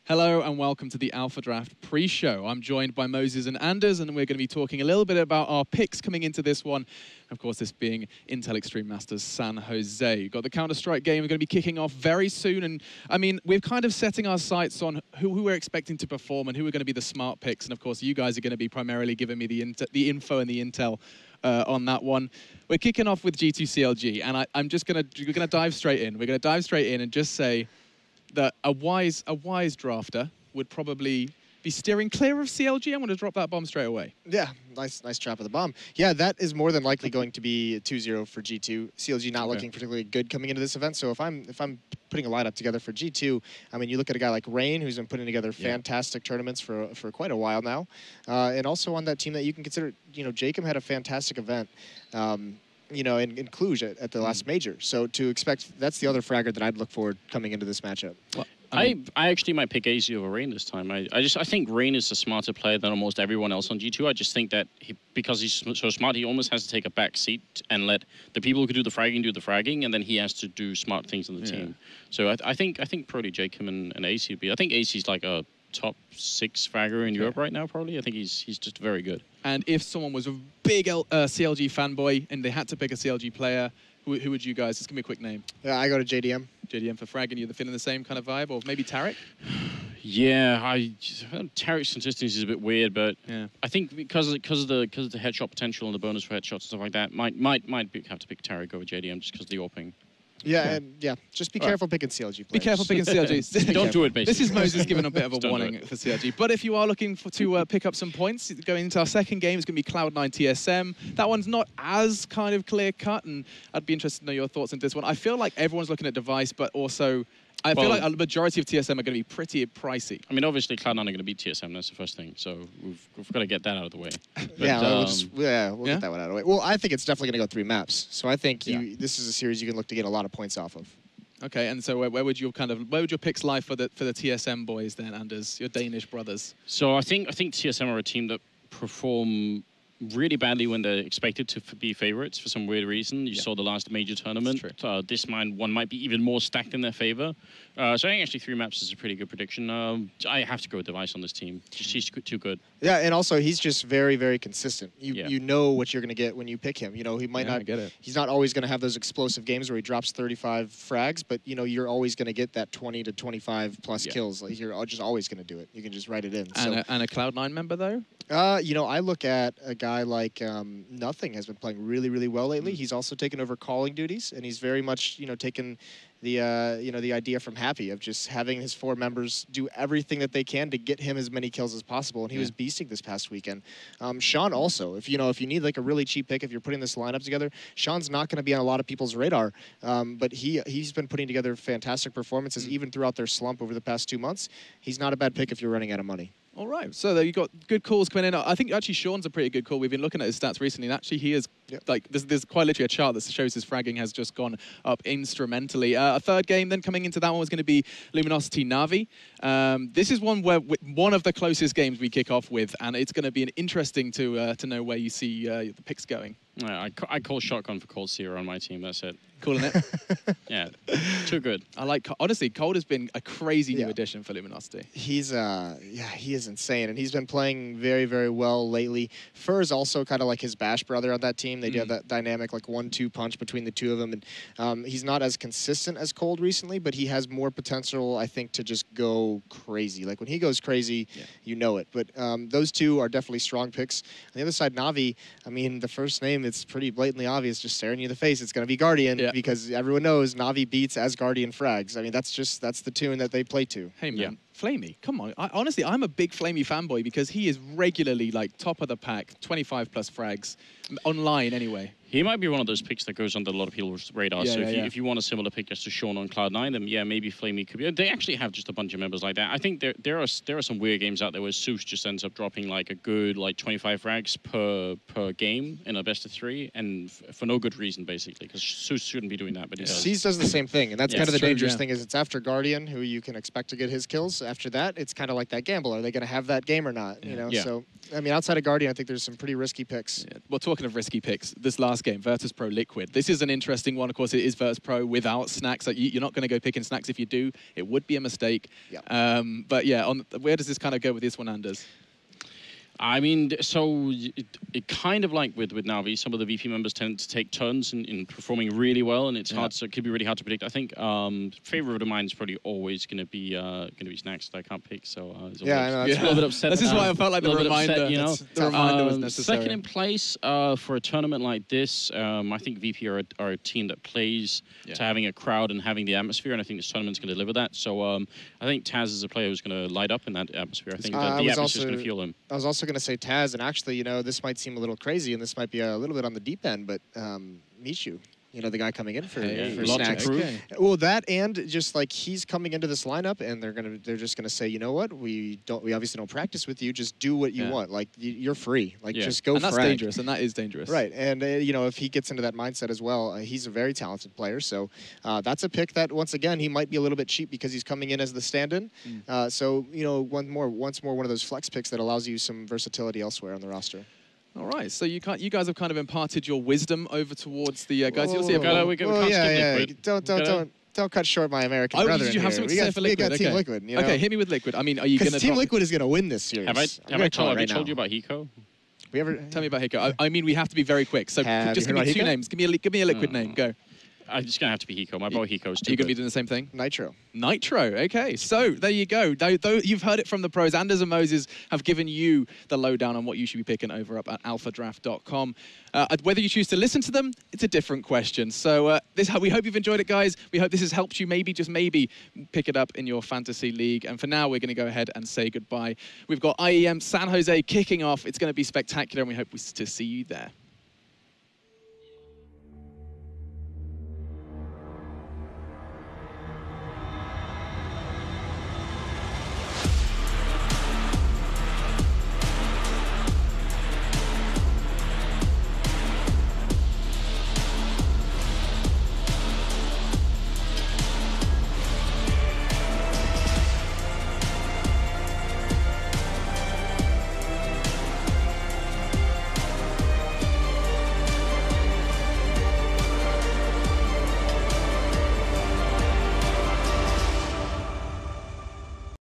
Hello and welcome to the Alphadraft pre-show. I'm joined by Moses and Anders, and we're going to be talking a little bit about our picks coming into this one. Of course, this being Intel Extreme Masters San Jose. You've got the Counter-Strike game. We're going to be kicking off very soon. And I mean, we're kind of setting our sights on who we're expecting to perform and who are going to be the smart picks. And of course, you guys are going to be primarily giving me the info and the intel on that one. We're kicking off with G2 CLG, and I'm just going to dive straight in. We're going to dive straight in and just say that a wise drafter would probably be steering clear of CLG. I'm going to drop that bomb straight away. Yeah, nice trap of the bomb. Yeah, that is more than likely going to be a 2-0 for G2. CLG not looking particularly good coming into this event. So if I'm putting a lineup together for G2, I mean, you look at a guy like Rain, who's been putting together fantastic tournaments for quite a while now, and also on that team that you can consider, you know, Jacob had a fantastic event. You know, in Cluj at the last major. So to expect, that's the other fragger that I'd look for coming into this matchup. Well, I actually might pick AC over Rain this time. I think Rain is a smarter player than almost everyone else on G2. I just think that because he's so smart, he almost has to take a back seat and let the people who can do the fragging, and then he has to do smart things on the team. So I think probably Jacob and AC would be. I think AC's like a top 6 fragger in Europe right now, probably. I think he's just very good. And if someone was a big CLG fanboy and they had to pick a CLG player, who would you guys? Just give me a quick name. Yeah, I go to JDM. JDM for fragging. You're feeling the same kind of vibe, or maybe Tarek? Yeah, Tarek's consistency is a bit weird, but I think because of the headshot potential and the bonus for headshots and stuff like that, might have to pick Tarek over JDM just because of the AWPing. Yeah, and just be careful picking CLG players. Be careful picking CLG. Don't do it, basically. This is Moses giving a bit of a warning for CLG. But if you are looking to pick up some points, going into our second game, it's going to be Cloud9 TSM. That one's not as kind of clear-cut, and I'd be interested to know your thoughts on this one. I feel like everyone's looking at device, but also I feel like a majority of TSM are going to be pretty pricey. I mean, obviously, Cloud9 are going to beat TSM. That's the first thing. So we've got to get that out of the way. But, we'll get that one out of the way. Well, I think it's definitely going to go 3 maps. So I think this is a series you can look to get a lot of points off of. Okay, and so where would your picks lie for the TSM boys then, Anders, your Danish brothers? So I think TSM are a team that perform really badly when they're expected to be favorites for some weird reason. You saw the last major tournament. This one might be even more stacked in their favor. So I think actually 3 maps is a pretty good prediction. I have to go with Device on this team. He's too good. Yeah, and also he's just very, very consistent. You know what you're going to get when you pick him. You know, he might not get it. He's not always going to have those explosive games where he drops 35 frags, but you know, you're always going to get that 20 to 25 plus kills. Like, you're just always going to do it. You can just write it in. And a Cloud9 member though? You know, I look at a guy like Nothing has been playing really, really well lately. He's also taken over calling duties, and he's very much, you know, taken the the idea from Happy of just having his 4 members do everything that they can to get him as many kills as possible, and he was beasting this past weekend. Sean also, if you need like a really cheap pick, if you're putting this lineup together, Sean's not going to be on a lot of people's radar, but he's been putting together fantastic performances even throughout their slump over the past 2 months. He's not a bad pick if you're running out of money. All right, so there you got good calls coming in. I think actually Sean's a pretty good call. We've been looking at his stats recently, and actually he is like there's quite literally a chart that shows his fragging has just gone up instrumentally. A third game then coming into that one was going to be Luminosity Na'Vi. This is one where one of the closest games we kick off with, and it's going to be an interesting to know where you see the picks going. Yeah, I call shotgun for Cold Seer on my team. That's it. Calling it. Yeah, too good. I like, honestly, Cold has been a crazy new addition for Luminosity. He's he is insane, and he's been playing very, very well lately. Fur is also kind of like his Bash brother on that team. They do have that dynamic like 1-2 punch between the two of them, and he's not as consistent as Cold recently, but he has more potential, I think, to just go crazy. Like when he goes crazy, you know it. But those two are definitely strong picks. On the other side, Na'Vi, I mean, the first name, it's pretty blatantly obvious, just staring you in the face. It's going to be Guardian because everyone knows Na'Vi beats as Guardian frags. I mean, that's the tune that they play to. Hey, man. Flamey, come on. Honestly, I'm a big Flamey fanboy because he is regularly like top of the pack, 25 plus frags, online anyway. He might be one of those picks that goes under a lot of people's radar. So if you want a similar pick as to Sean on Cloud9, then maybe Flamey could be. They actually have just a bunch of members like that. I think there are some weird games out there where Seuss just ends up dropping like a good 25 frags per game in a best of 3, and for no good reason basically, because Seuss shouldn't be doing that, but he does. Seuss does the same thing, and that's kind of the dangerous thing is it's after Guardian who you can expect to get his kills. After that, it's kind of like that gamble. Are they going to have that game or not? You know, so I mean, outside of Guardian, I think there's some pretty risky picks. Yeah. Well, talking of risky picks, this last game, Virtus Pro Liquid. This is an interesting one. Of course, it is Virtus Pro without Snacks. Like, you're not going to go picking Snacks. If you do, it would be a mistake. Yeah. But yeah, where does this kind of go with this one, Anders? I mean, so it kind of like with Navi, some of the VP members tend to take turns in performing really well, and it's hard. So it could be really hard to predict. I think favorite of mine is probably always going to be Snacks that I can't pick. So it's yeah, I know, a little bit upset. This is why I felt like the reminder. Upset, you know, the reminder was necessary. Second in place for a tournament like this, I think VP are a team that plays to having a crowd and having the atmosphere, and I think this tournament's going to deliver that. So I think Taz is a player who's going to light up in that atmosphere. I think the atmosphere is going to fuel him. I was also going to say Taz, and actually, you know, this might seem a little crazy, and this might be a little bit on the deep end, but Michu, you know, the guy coming in for Snacks. Okay. Well, that and just like he's coming into this lineup, and they're just gonna say, you know what, we obviously don't practice with you. Just do what you want. Like you're free. Like just go. And that's frag. dangerous, and that is dangerous. Right, and you know, if he gets into that mindset as well, he's a very talented player. So that's a pick that once again he might be a little bit cheap because he's coming in as the stand-in. So you know, once more one of those flex picks that allows you some versatility elsewhere on the roster. All right, so you guys have kind of imparted your wisdom over towards the guys. You'll see. Don't cut short my American brother. Did you have something to say for Liquid? We got Team Liquid. You know? Okay, hit me with Liquid. I mean, are you going to? Team Liquid is going to win this series. Have I told you about Hiko? Tell me about Hiko. I mean, we have to be very quick. So just give me two names. Give me a Liquid name. Go. I'm just going to have to be Hiko. My boy Hiko's too. You're going to be doing the same thing? Nitro. Nitro, okay. So there you go. Though you've heard it from the pros. Anders and Moses have given you the lowdown on what you should be picking over up at alphadraft.com. Whether you choose to listen to them, it's a different question. So we hope you've enjoyed it, guys. We hope this has helped you maybe, just maybe, pick it up in your fantasy league. And for now, we're going to go ahead and say goodbye. We've got IEM San Jose kicking off. It's going to be spectacular, and we hope to see you there.